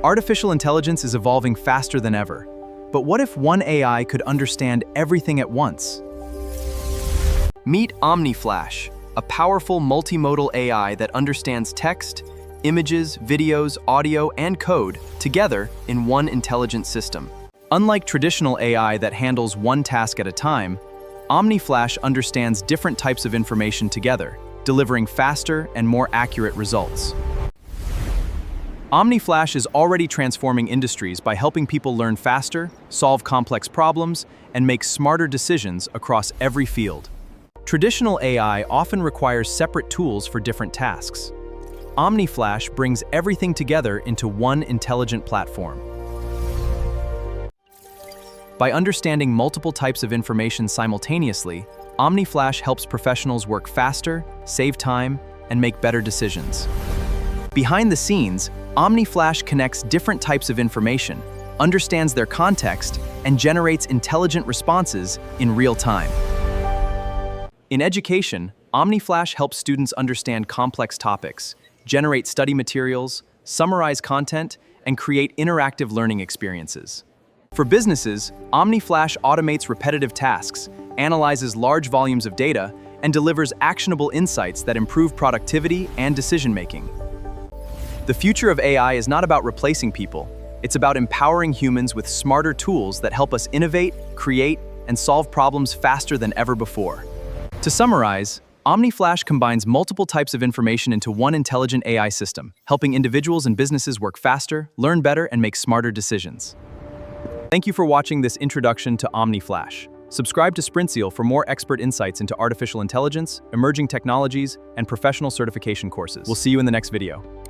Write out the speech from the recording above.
Artificial intelligence is evolving faster than ever. But what if one AI could understand everything at once? Meet Omni Flash, a powerful multimodal AI that understands text, images, videos, audio, and code together in one intelligent system. Unlike traditional AI that handles one task at a time, Omni Flash understands different types of information together, delivering faster and more accurate results. Omni Flash is already transforming industries by helping people learn faster, solve complex problems, and make smarter decisions across every field. Traditional AI often requires separate tools for different tasks. Omni Flash brings everything together into one intelligent platform. By understanding multiple types of information simultaneously, Omni Flash helps professionals work faster, save time, and make better decisions. Behind the scenes, Omni Flash connects different types of information, understands their context, and generates intelligent responses in real time. In education, Omni Flash helps students understand complex topics, generate study materials, summarize content, and create interactive learning experiences. For businesses, Omni Flash automates repetitive tasks, analyzes large volumes of data, and delivers actionable insights that improve productivity and decision-making. The future of AI is not about replacing people. It's about empowering humans with smarter tools that help us innovate, create, and solve problems faster than ever before. To summarize, Omni Flash combines multiple types of information into one intelligent AI system, helping individuals and businesses work faster, learn better, and make smarter decisions. Thank you for watching this introduction to Omni Flash. Subscribe to Sprintzeal for more expert insights into artificial intelligence, emerging technologies, and professional certification courses. We'll see you in the next video.